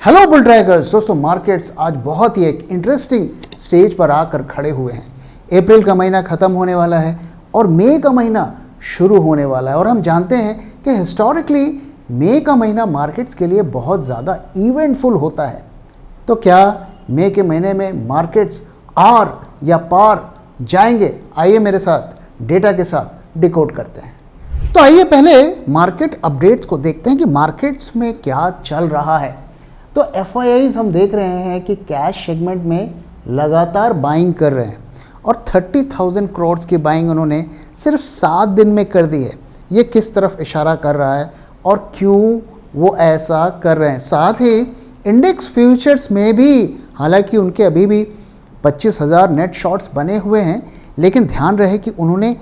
Hello bull trackers. दोस्तों markets आज बहुत ही एक इंटरेस्टिंग स्टेज पर आकर खड़े हुए हैं। अप्रैल का महीना ख़त्म होने वाला है और मई का महीना शुरू होने वाला है और हम जानते हैं कि हिस्टोरिकली मई का महीना मार्केट्स के लिए बहुत ज़्यादा इवेंटफुल होता है। तो क्या मई के महीने में मार्केट्स आर या पार जाएंगे? आइए मेरे साथ डेटा के साथ डिकोड करते हैं। तो आइए पहले मार्केट अपडेट्स को देखते हैं कि मार्केट्स में क्या चल रहा है। तो एफआईआईज हम देख रहे हैं कि कैश सेगमेंट में लगातार बाइंग कर रहे हैं और 30,000 करोड़ की बाइंग उन्होंने सिर्फ 7 दिन में कर दी है। ये किस तरफ इशारा कर रहा है और क्यों वो ऐसा कर रहे हैं? साथ ही इंडेक्स फ्यूचर्स में भी हालांकि उनके अभी भी 25,000 नेट शॉर्ट्स बने हुए हैं, लेकिन ध्यान रहे कि उन्होंने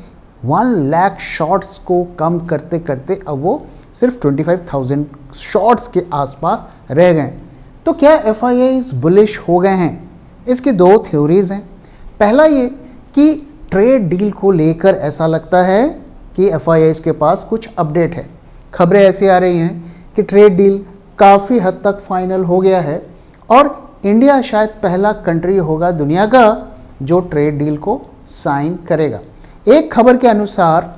1 लाख शॉर्ट्स को कम करते करते अब वो सिर्फ 25,000 शॉर्ट्स के आसपास रह गए। तो क्या एफआईआईज बुलिश हो गए हैं? इसकी 2 थ्योरीज हैं। पहला ये कि ट्रेड डील को लेकर ऐसा लगता है कि एफआईआईज के पास कुछ अपडेट है। खबरें ऐसी आ रही हैं कि ट्रेड डील काफ़ी हद तक फाइनल हो गया है और इंडिया शायद पहला कंट्री होगा दुनिया का जो ट्रेड डील को साइन करेगा। एक खबर के अनुसार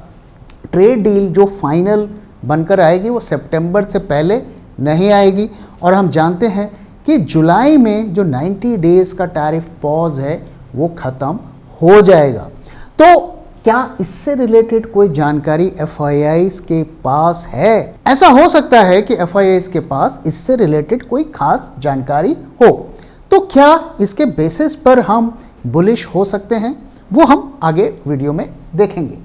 ट्रेड डील जो फाइनल बनकर आएगी वो सितंबर से पहले नहीं आएगी और हम जानते हैं कि जुलाई में जो 90 डेज़ का टैरिफ पॉज है वो ख़त्म हो जाएगा। तो क्या इससे रिलेटेड कोई जानकारी एफआईआईज के पास है? ऐसा हो सकता है कि एफआईआईज के पास इससे रिलेटेड कोई खास जानकारी हो। तो क्या इसके बेसिस पर हम बुलिश हो सकते हैं? वो हम आगे वीडियो में देखेंगे।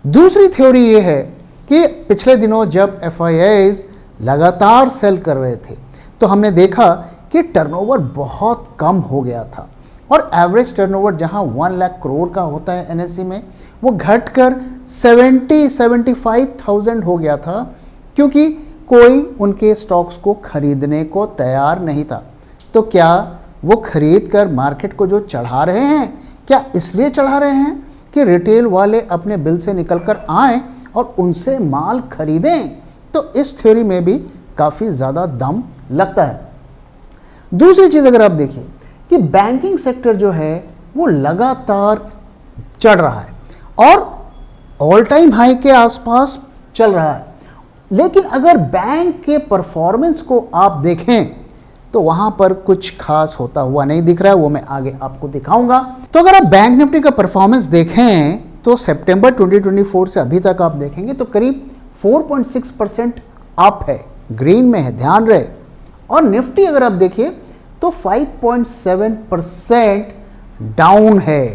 दूसरी थ्योरी ये है कि पिछले दिनों जब एफआईआईज लगातार सेल कर रहे थे तो हमने देखा कि टर्नओवर बहुत कम हो गया था और एवरेज टर्नओवर जहां 1 लाख करोड़ का होता है एनएसई में वो घटकर 75,000 हो गया था, क्योंकि कोई उनके स्टॉक्स को खरीदने को तैयार नहीं था। तो क्या वो खरीद कर मार्केट को जो चढ़ा रहे हैं, क्या इसलिए चढ़ा रहे हैं कि रिटेल वाले अपने बिल से निकल कर आएँ और उनसे माल खरीदें? तो इस थ्योरी में भी काफ़ी ज़्यादा दम लगता है। दूसरी चीज़ अगर आप देखिए कि बैंकिंग सेक्टर जो है वो लगातार चढ़ रहा है और ऑल टाइम हाई के आसपास चल रहा है, लेकिन अगर बैंक के परफॉर्मेंस को आप देखें तो वहां पर कुछ खास होता हुआ नहीं दिख रहा है। वो मैं आगे आपको दिखाऊंगा। तो अगर आप बैंक निफ्टी का परफॉर्मेंस देखें तो सितंबर 2024 से अभी तक आप देखेंगे तो करीब 4.6% अप है, ग्रीन में है, ध्यान रहे। और निफ्टी अगर आप देखिए तो 5.7% डाउन है।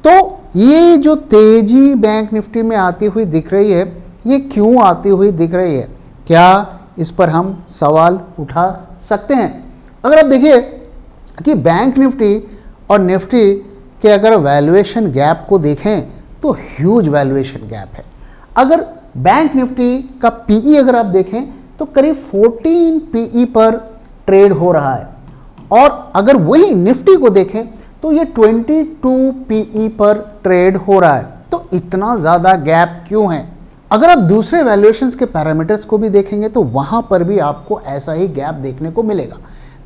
तो ये जो तेजी बैंक निफ्टी में आती हुई दिख रही है, ये क्यों आती हुई दिख रही है? क्या इस पर हम सवाल उठा सकते हैं? अगर आप देखिए कि बैंक निफ्टी और निफ्टी के अगर वैल्यूएशन गैप को देखें तो ह्यूज वैल्यूएशन गैप है। अगर बैंक निफ्टी का पीई अगर आप देखें तो करीब 14 पीई पर ट्रेड हो रहा है और अगर वही निफ्टी को देखें तो ये 22 पीई पर ट्रेड हो रहा है। तो इतना ज़्यादा गैप क्यों है? अगर आप दूसरे वैल्यूएशंस के पैरामीटर्स को भी देखेंगे तो वहाँ पर भी आपको ऐसा ही गैप देखने को मिलेगा।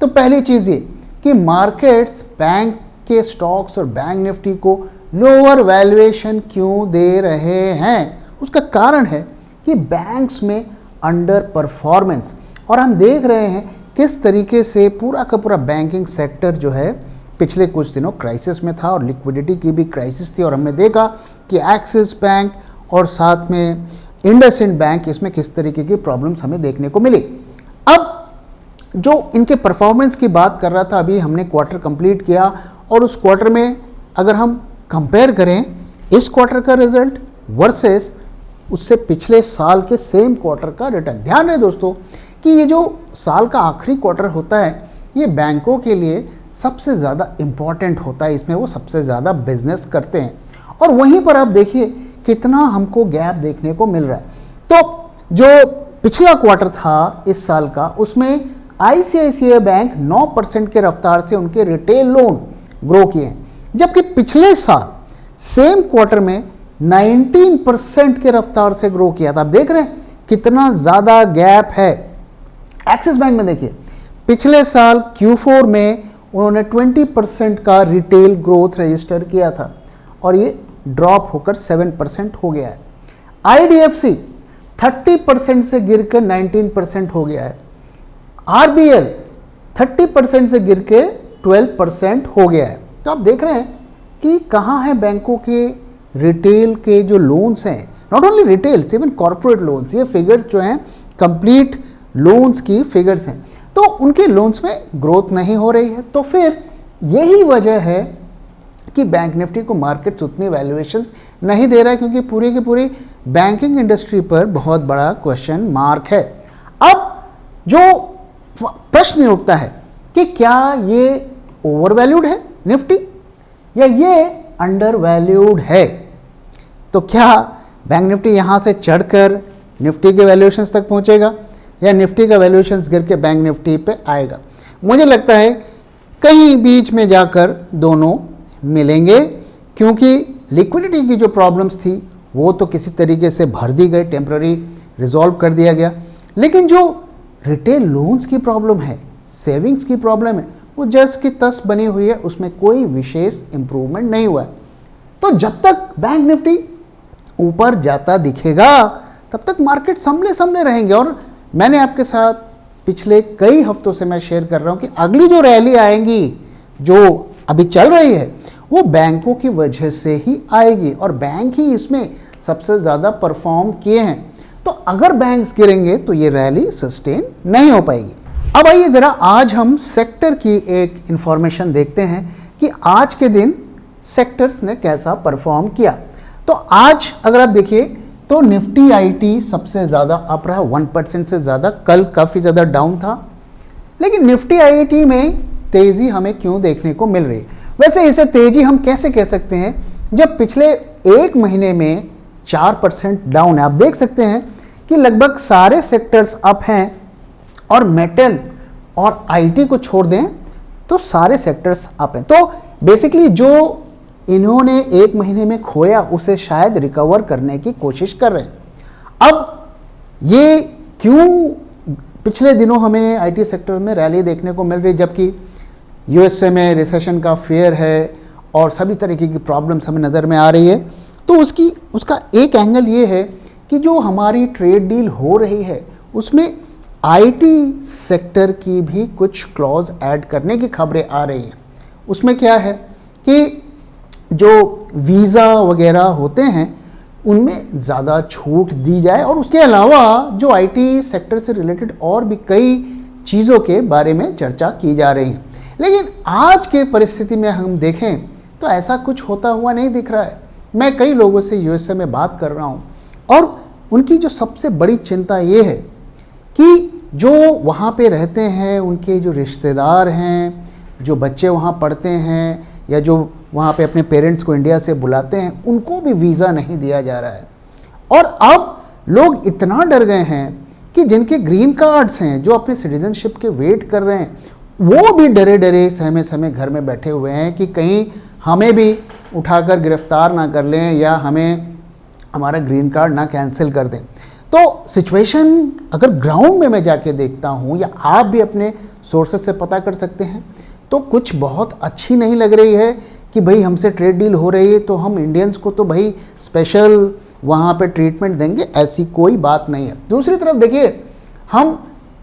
तो पहली चीज़ ये कि मार्केट्स बैंक के स्टॉक्स और बैंक निफ्टी को लोअर वैल्यूएशन क्यों दे रहे हैं? उसका कारण है कि बैंक्स में अंडर परफॉर्मेंस, और हम देख रहे हैं किस तरीके से पूरा का पूरा बैंकिंग सेक्टर जो है पिछले कुछ दिनों क्राइसिस में था और लिक्विडिटी की भी क्राइसिस थी। और हमने देखा कि एक्सिस बैंक और साथ में इंडसइंड बैंक, इसमें किस तरीके की प्रॉब्लम्स हमें देखने को मिली। अब जो इनके परफॉर्मेंस की बात कर रहा था, अभी हमने क्वार्टर कंप्लीट किया और उस क्वार्टर में अगर हम कंपेयर करें इस क्वार्टर का रिजल्ट वर्सेस उससे पिछले साल के सेम क्वार्टर का रिटर्न, ध्यान रहे दोस्तों कि ये जो साल का आखिरी क्वार्टर होता है ये बैंकों के लिए सबसे ज़्यादा इम्पॉर्टेंट होता है। इसमें वो सबसे ज़्यादा बिजनेस करते हैं और वहीं पर आप देखिए कितना हमको गैप देखने को मिल रहा है। तो जो पिछला क्वार्टर था इस साल का, उसमें आईसीआईसीआई बैंक 9% के रफ्तार से उनके रिटेल लोन ग्रो किए हैं, जबकि पिछले साल सेम क्वार्टर में 19% के रफ्तार से ग्रो किया था। आप देख रहे हैं कितना ज़्यादा गैप है। एक्सिस बैंक में देखिए पिछले साल Q4 में उन्होंने 20% का रिटेल ग्रोथ रजिस्टर किया था और ये ड्रॉप होकर 7% हो गया है। IDFC 30% से गिर के 19% हो गया है। RBL 30% से गिर के 12% हो गया है। तो आप देख रहे हैं कि कहाँ हैं बैंकों के रिटेल के जो लोन्स हैं, not only retail, even corporate loans, ये फिगर्स जो हैं कंप्लीट लोन्स की फिगर्स हैं, तो उनके लोन्स में ग्रोथ नहीं हो रही है। तो फिर यही वजह है कि बैंक निफ्टी को मार्केट उतनी वैल्यूएशंस नहीं दे रहा है, क्योंकि पूरी की पूरी बैंकिंग इंडस्ट्री पर बहुत बड़ा क्वेश्चन मार्क है। अब जो प्रश्न उठता है कि क्या ये ओवर वैल्यूड है निफ्टी या ये अंडर वैल्यूड है, तो क्या बैंक निफ्टी यहां से चढ़कर निफ्टी के वैल्यूएशंस तक पहुंचेगा या निफ्टी का वैल्यूएशंस गिर के बैंक निफ्टी पे आएगा? मुझे लगता है कहीं बीच में जाकर दोनों मिलेंगे, क्योंकि लिक्विडिटी की जो प्रॉब्लम्स थी वो तो किसी तरीके से भर दी गई, टेम्पररी रिजॉल्व कर दिया गया, लेकिन जो रिटेल लोन्स की प्रॉब्लम है, सेविंग्स की प्रॉब्लम है, वो जस्ट की तस बनी हुई है, उसमें कोई विशेष इंप्रूवमेंट नहीं हुआ है। तो जब तक बैंक निफ्टी ऊपर जाता दिखेगा तब तक मार्केट संभले संभले रहेंगे। और मैंने आपके साथ पिछले कई हफ्तों से मैं शेयर कर रहा हूं कि अगली जो रैली आएंगी, जो अभी चल रही है, वो बैंकों की वजह से ही आएगी और बैंक ही इसमें सबसे ज़्यादा परफॉर्म किए हैं। तो अगर बैंक्स गिरेंगे तो ये रैली सस्टेन नहीं हो पाएगी। अब आइए ज़रा आज हम सेक्टर की एक इंफॉर्मेशन देखते हैं कि आज के दिन सेक्टर्स ने कैसा परफॉर्म किया। तो आज अगर आप देखिए तो निफ्टी आईटी सबसे ज़्यादा अप रहा, 1% से ज़्यादा। कल काफ़ी ज़्यादा डाउन था, लेकिन निफ्टी आईटी में तेज़ी हमें क्यों देखने को मिल रही है? वैसे इसे तेज़ी हम कैसे कह सकते हैं जब पिछले एक महीने में 4% डाउन है। आप देख सकते हैं कि लगभग सारे सेक्टर्स अप हैं और मेटल और आईटी को छोड़ दें तो सारे सेक्टर्स अप हैं। तो बेसिकली जो इन्होंने एक महीने में खोया उसे शायद रिकवर करने की कोशिश कर रहे हैं। अब ये क्यों पिछले दिनों हमें आईटी सेक्टर में रैली देखने को मिल रही, जबकि यूएसए में रिसेशन का फेयर है और सभी तरीके की प्रॉब्लम्स हमें नज़र में आ रही है? तो उसका एक एंगल ये है कि जो हमारी ट्रेड डील हो रही है उसमें आईटी सेक्टर की भी कुछ क्लॉज ऐड करने की खबरें आ रही हैं। उसमें क्या है कि जो वीज़ा वगैरह होते हैं उनमें ज़्यादा छूट दी जाए, और उसके अलावा जो आईटी सेक्टर से रिलेटेड और भी कई चीज़ों के बारे में चर्चा की जा रही है। लेकिन आज के परिस्थिति में हम देखें तो ऐसा कुछ होता हुआ नहीं दिख रहा है। मैं कई लोगों से यूएसए में बात कर रहा हूँ और उनकी जो सबसे बड़ी चिंता ये है कि जो वहाँ पे रहते हैं, उनके जो रिश्तेदार हैं, जो बच्चे वहाँ पढ़ते हैं या जो वहाँ पे अपने पेरेंट्स को इंडिया से बुलाते हैं, उनको भी वीज़ा नहीं दिया जा रहा है। और अब लोग इतना डर गए हैं कि जिनके ग्रीन कार्ड्स हैं, जो अपने सिटीजनशिप के वेट कर रहे हैं, वो भी डरे डरे सहमे सहमे घर में बैठे हुए हैं कि कहीं हमें भी उठाकर गिरफ्तार ना कर लें या हमें हमारा ग्रीन कार्ड ना कैंसिल कर दें। तो सिचुएशन अगर ग्राउंड में मैं जाके देखता हूँ या आप भी अपने सोर्सेस से पता कर सकते हैं तो कुछ बहुत अच्छी नहीं लग रही है कि भाई हमसे ट्रेड डील हो रही है तो हम इंडियंस को तो भाई स्पेशल वहाँ पे ट्रीटमेंट देंगे, ऐसी कोई बात नहीं है। दूसरी तरफ देखिए, हम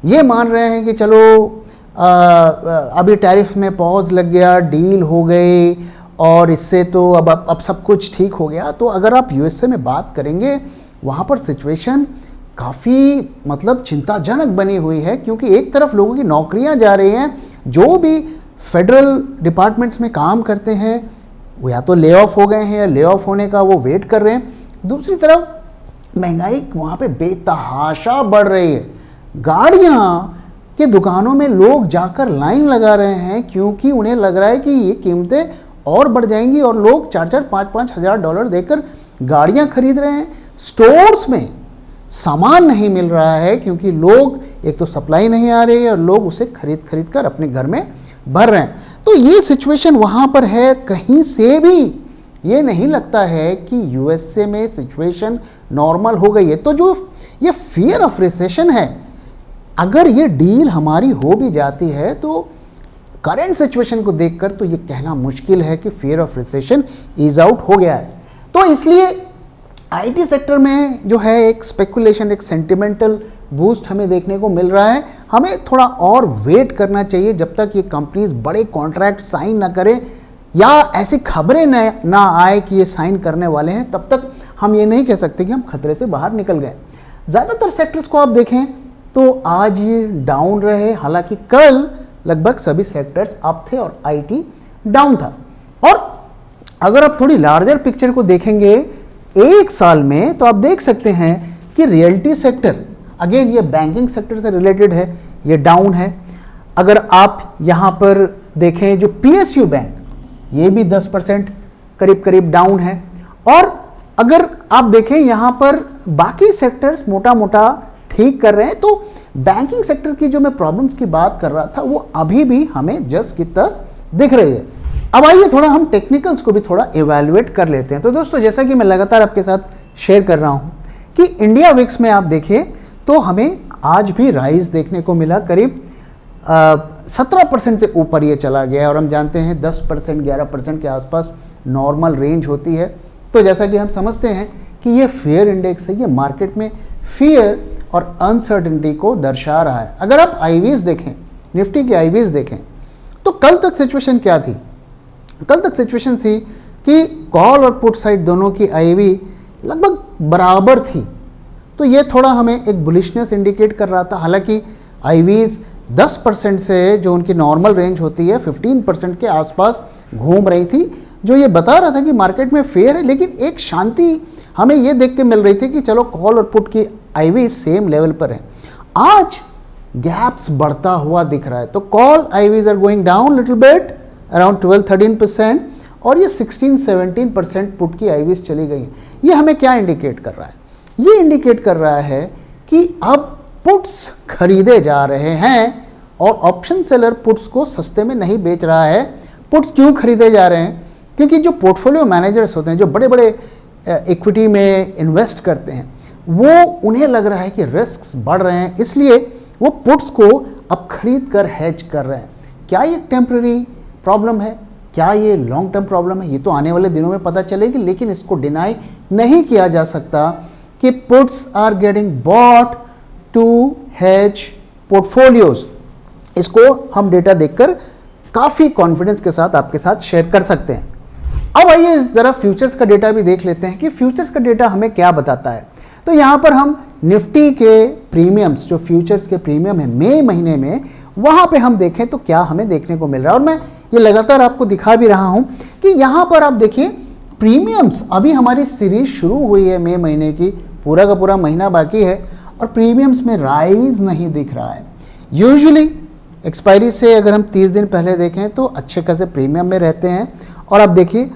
ये मान रहे हैं कि चलो अभी टैरिफ में पॉज लग गया, डील हो गई और इससे तो अब सब कुछ ठीक हो गया। तो अगर आप यूएसए में बात करेंगे वहाँ पर सिचुएशन काफ़ी मतलब चिंताजनक बनी हुई है, क्योंकि एक तरफ लोगों की नौकरियाँ जा रही हैं, जो भी फेडरल डिपार्टमेंट्स में काम करते हैं वो या तो ले ऑफ हो गए हैं या ले ऑफ होने का वो वेट कर रहे हैं। दूसरी तरफ महंगाई वहाँ पे बेतहाशा बढ़ रही है। गाड़ियाँ के दुकानों में लोग जाकर लाइन लगा रहे हैं क्योंकि उन्हें लग रहा है कि ये कीमतें और बढ़ जाएंगी और लोग 4-5 हज़ार डॉलर देकर गाड़ियाँ खरीद रहे हैं। स्टोर्स में सामान नहीं मिल रहा है क्योंकि लोग, एक तो सप्लाई नहीं आ रही है और लोग उसे खरीद कर अपने घर में भर रहे हैं। तो ये सिचुएशन वहाँ पर है। कहीं से भी ये नहीं लगता है कि यूएसए में सिचुएशन नॉर्मल हो गई है। तो जो ये फियर ऑफ रिसेशन है, अगर ये डील हमारी हो भी जाती है तो करंट सिचुएशन को देखकर तो ये कहना मुश्किल है कि fear of recession ease out हो गया है। तो इसलिए आईटी सेक्टर में जो है एक स्पेकुलेशन, एक सेंटिमेंटल बूस्ट हमें देखने को मिल रहा है। हमें थोड़ा और वेट करना चाहिए जब तक ये कंपनीज बड़े कॉन्ट्रैक्ट साइन ना करें या ऐसी खबरें ना आए कि ये साइन करने वाले हैं, तब तक हम ये नहीं कह सकते कि हम खतरे से बाहर निकल गए। ज़्यादातर सेक्टर्स को आप देखें तो आज ये डाउन रहे, हालांकि कल लगभग सभी सेक्टर्स अप थे और आईटी डाउन था। और अगर आप थोड़ी लार्जर पिक्चर को देखेंगे एक साल में, तो आप देख सकते हैं कि रियल्टी सेक्टर, अगेन ये बैंकिंग सेक्टर से रिलेटेड है, ये डाउन है। अगर आप यहाँ पर देखें जो पीएसयू बैंक, ये भी 10% करीब करीब डाउन है। और अगर आप देखें यहाँ पर बाकी सेक्टर्स मोटा मोटा ठीक कर रहे हैं, तो बैंकिंग सेक्टर की जो मैं प्रॉब्लम्स की बात कर रहा था वो अभी भी हमें जस की तस दिख रही है। अब आइए थोड़ा हम टेक्निकल्स को भी थोड़ा इवैल्यूएट कर लेते हैं। तो दोस्तों, जैसा कि मैं लगातार आपके साथ शेयर कर रहा हूं कि इंडिया विक्स में आप देखिए तो हमें आज भी राइज देखने को मिला, करीब 17% से ऊपर ये चला गया। और हम जानते हैं 10% 11% के आसपास नॉर्मल रेंज होती है। तो जैसा कि हम समझते हैं कि ये फेयर इंडेक्स है, ये मार्केट में फियर और अनसर्टेनिटी को दर्शा रहा है। अगर आप आईवीज देखें, निफ्टी की आईवीज देखें, तो कल तक सिचुएशन क्या थी? कल तक सिचुएशन थी कि कॉल और पुट साइड दोनों की आईवी लगभग बराबर थी। तो ये थोड़ा हमें एक बुलिशनेस इंडिकेट कर रहा था। हालांकि आईवीज 10% से जो उनकी नॉर्मल रेंज होती है 15% के आसपास घूम रही थी, जो ये बता रहा था कि मार्केट में फेयर है। लेकिन एक शांति हमें ये देख के मिल रही थी कि चलो कॉल और पुट की आईवी सेम लेवल पर है। आज गैप्स बढ़ता हुआ दिख रहा है। तो call IVs are going down little bit around 12-13% और ये 16-17% पुट की आईवीज चली गई। ये हमें क्या इंडिकेट कर रहा है? ये इंडिकेट कर रहा है कि अब पुट्स खरीदे जा रहे हैं और ऑप्शन सेलर पुट्स को सस्ते में नहीं बेच रहा है। पुट्स क्यों खरीदे जा रहे हैं? क्योंकि जो पोर्टफोलियो मैनेजर्स होते हैं, जो बड़े बड़े इक्विटी में इन्वेस्ट करते हैं, वो उन्हें लग रहा है कि रिस्क्स बढ़ रहे हैं, इसलिए वो पुट्स को अब खरीद कर हेज कर रहे हैं। क्या ये टेम्पररी प्रॉब्लम है? क्या ये लॉन्ग टर्म प्रॉब्लम है? ये तो आने वाले दिनों में पता चलेगी। लेकिन इसको डिनाई नहीं किया जा सकता कि puts are getting bought to hedge portfolios. इसको हम डेटा देखकर काफ़ी कॉन्फिडेंस के साथ आपके साथ शेयर कर सकते हैं। अब आइए ज़रा फ्यूचर्स का डेटा भी देख लेते हैं कि फ्यूचर्स का डेटा हमें क्या बताता है। तो यहाँ पर हम निफ्टी के प्रीमियम्स, जो फ्यूचर्स के प्रीमियम है मई महीने में, वहाँ पे हम देखें तो क्या हमें देखने को मिल रहा है। और मैं ये लगातार आपको दिखा भी रहा हूँ कि यहाँ पर आप देखिए प्रीमियम्स, अभी हमारी सीरीज शुरू हुई है मई महीने की, पूरा का पूरा महीना बाकी है और प्रीमियम्स में राइज नहीं दिख रहा है। यूजुअली एक्सपायरी से अगर हम 30 दिन पहले देखें तो अच्छे खासे प्रीमियम में रहते हैं। और आप देखिए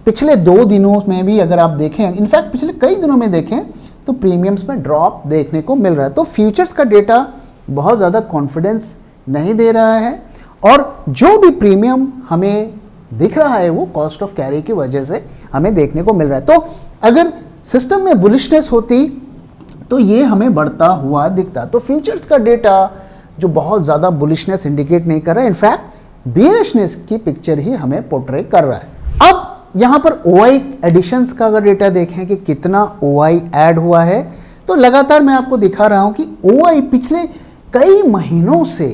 पिछले 2 दिनों में भी अगर आप देखें, इनफैक्ट पिछले कई दिनों में देखें तो प्रीमियम्स में ड्रॉप देखने को मिल रहा है। तो फ्यूचर्स का डेटा बहुत ज़्यादा कॉन्फिडेंस नहीं दे रहा है और जो भी प्रीमियम हमें दिख रहा है वो कॉस्ट ऑफ कैरी की वजह से हमें देखने को मिल रहा है। तो अगर सिस्टम में बुलिशनेस होती तो ये हमें बढ़ता हुआ दिखता। तो फ्यूचर्स का डेटा जो बहुत ज़्यादा बुलिशनेस इंडिकेट नहीं कर रहा है, इनफैक्ट बियरिशनेस की पिक्चर ही हमें पोर्ट्रे कर रहा है। अब यहाँ पर ओआई एडिशंस का अगर डेटा देखें कि कितना ओआई ऐड हुआ है, तो लगातार मैं आपको दिखा रहा हूँ कि ओआई पिछले कई महीनों से,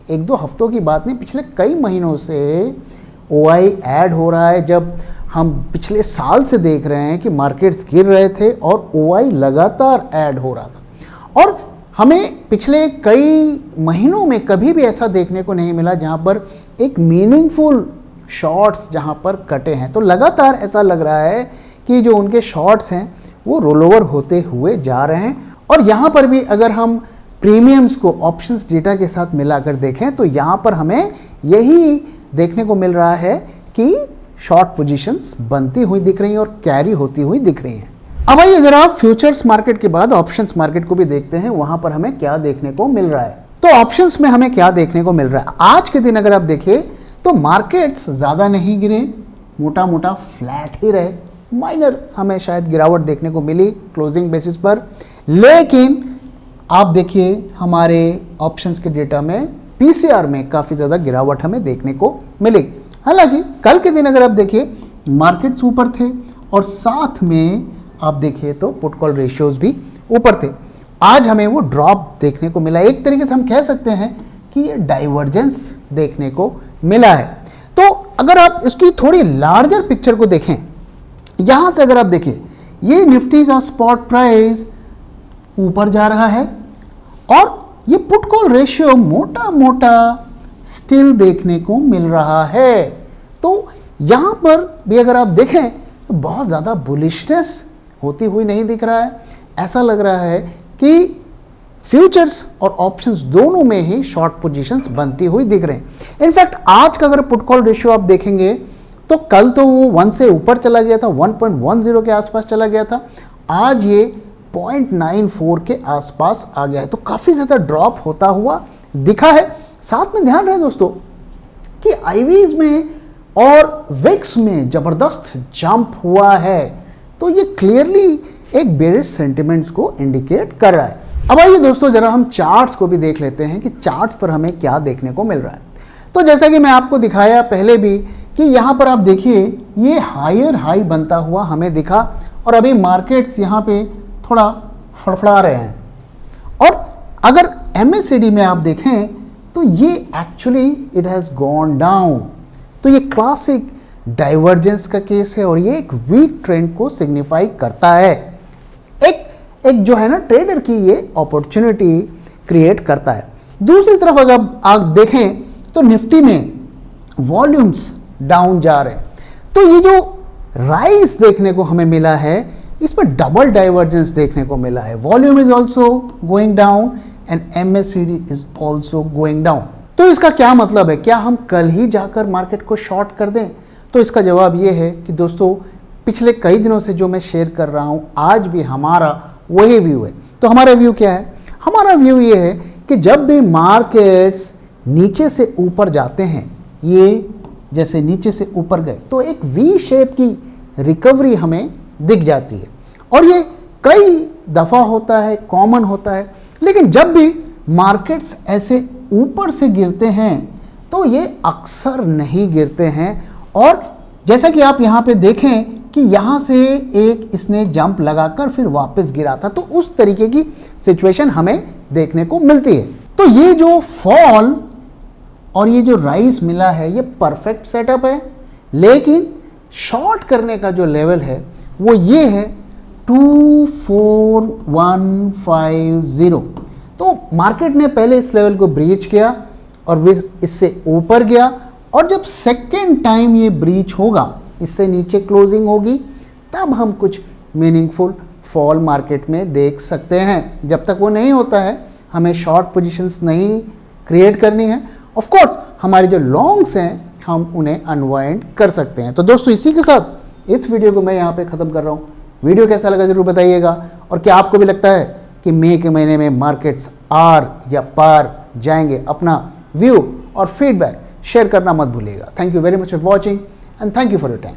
1-2 हफ्तों की बात नहीं, पिछले कई महीनों से ओआई ऐड हो रहा है। जब हम पिछले साल से देख रहे हैं कि मार्केट्स गिर रहे थे और ओआई लगातार ऐड हो रहा था और हमें पिछले कई महीनों में कभी भी ऐसा देखने को नहीं मिला जहाँ पर एक मीनिंगफुल शॉर्ट्स जहाँ पर कटे हैं। तो लगातार ऐसा लग रहा है कि जो उनके शॉर्ट्स हैं वो रोल ओवर होते हुए जा रहे हैं। और यहाँ पर भी अगर हम प्रीमियम्स को ऑप्शंस डेटा के साथ मिलाकर देखें तो यहाँ पर हमें यही देखने को मिल रहा है कि शॉर्ट पोजीशंस बनती हुई दिख रही हैं और कैरी होती हुई दिख रही हैं। अब आइए अगर आप फ्यूचर्स मार्केट के बाद ऑप्शंस मार्केट को भी देखते हैं, वहां पर हमें क्या देखने को मिल रहा है। तो ऑप्शंस में हमें क्या देखने को मिल रहा है? आज के दिन अगर आप देखें तो मार्केट्स ज़्यादा नहीं गिरे, मोटा मोटा फ्लैट ही रहे। माइनर हमें शायद गिरावट देखने को मिली क्लोजिंग बेसिस पर, लेकिन आप देखिए हमारे ऑप्शंस के डेटा में पीसीआर में काफ़ी ज़्यादा गिरावट हमें देखने को मिलेगी। हालांकि कल के दिन अगर आप देखिए मार्केट्स ऊपर थे और साथ में आप देखिए तो पुट कॉल रेशियोज भी ऊपर थे। आज हमें वो ड्रॉप देखने को मिला। एक तरीके से हम कह सकते हैं कि ये डाइवर्जेंस देखने को मिला है। तो अगर आप इसकी थोड़ी लार्जर पिक्चर को देखें, यहां से अगर आप देखें ये निफ्टी का स्पॉट प्राइस ऊपर जा रहा है और ये पुट कॉल रेशियो मोटा मोटा स्टिल देखने को मिल रहा है। तो यहां पर भी अगर आप देखें तो बहुत ज़्यादा बुलिशनेस होती हुई नहीं दिख रहा है। ऐसा लग रहा है कि फ्यूचर्स और ऑप्शंस दोनों में ही शॉर्ट पोजीशंस बनती हुई दिख रहे हैं। इनफैक्ट आज का अगर पुट कॉल रेशियो आप देखेंगे तो कल तो वो 1 से ऊपर चला गया था, 1.10 के आसपास चला गया था। आज ये 0.94 के आसपास आ गया है। तो काफ़ी ज़्यादा ड्रॉप होता हुआ दिखा है। साथ में ध्यान रहे दोस्तों कि आईवीज में और विक्स में ज़बरदस्त जंप हुआ है। तो ये क्लियरली एक बेरिश सेंटिमेंट्स को इंडिकेट कर रहा है। अब आइए दोस्तों जरा हम चार्ट्स को भी देख लेते हैं कि चार्ट्स पर हमें क्या देखने को मिल रहा है। तो जैसा कि मैं आपको दिखाया पहले भी कि यहाँ पर आप देखिए ये हायर हाई बनता हुआ हमें दिखा और अभी मार्केट्स यहाँ पे थोड़ा फड़फड़ा रहे हैं। और अगर MACD में आप देखें तो ये actually it has gone down. तो ये क्लासिक डाइवर्जेंस का केस है और ये एक वीक ट्रेंड को सिग्निफाई करता है। एक जो है ना ट्रेडर की ये अपॉर्चुनिटी क्रिएट करता है। दूसरी तरफ अगर आप देखें तो निफ्टी में वॉल्यूम्स डाउन जा रहे हैं। तो ये जो राइज देखने को हमें मिला है इसमें डबल डाइवर्जेंस देखने को मिला है। Volume is also going down and MACD is also going down. तो इसका क्या मतलब है? क्या हम कल ही जाकर मार्केट को शॉर्ट कर दें? तो इसका जवाब ये है कि दोस्तों पिछले कई दिनों से जो मैं शेयर कर रहा हूं आज भी हमारा वही व्यू है। तो हमारा व्यू क्या है? हमारा व्यू ये है कि जब भी मार्केट्स नीचे से ऊपर जाते हैं, ये जैसे नीचे से ऊपर गए तो एक वी शेप की रिकवरी हमें दिख जाती है और ये कई दफ़ा होता है, कॉमन होता है। लेकिन जब भी मार्केट्स ऐसे ऊपर से गिरते हैं तो ये अक्सर नहीं गिरते हैं। और जैसा कि आप यहाँ पे देखें कि यहाँ से एक इसने जंप लगाकर फिर वापस गिरा था, तो उस तरीके की सिचुएशन हमें देखने को मिलती है। तो ये जो फॉल और ये जो राइज मिला है ये परफेक्ट सेटअप है। लेकिन शॉर्ट करने का जो लेवल है वो ये है 24150। तो मार्केट ने पहले इस लेवल को ब्रीच किया और इससे ऊपर गया और जब सेकेंड टाइम ये ब्रीच होगा, इससे नीचे क्लोजिंग होगी, तब हम कुछ मीनिंगफुल फॉल मार्केट में देख सकते हैं। जब तक वो नहीं होता है हमें शॉर्ट पोजीशंस नहीं क्रिएट करनी है। ऑफ कोर्स हमारे जो लॉन्ग्स हैं हम उन्हें अनवाइंड कर सकते हैं। तो दोस्तों इसी के साथ इस वीडियो को मैं यहाँ पे ख़त्म कर रहा हूँ। वीडियो कैसा लगा जरूर बताइएगा और क्या आपको भी लगता है कि मई के महीने में मार्केट्स आर या पार जाएंगे? अपना व्यू और फीडबैक शेयर करना मत भूलिएगा। Thank you very much for watching and thank you for your time.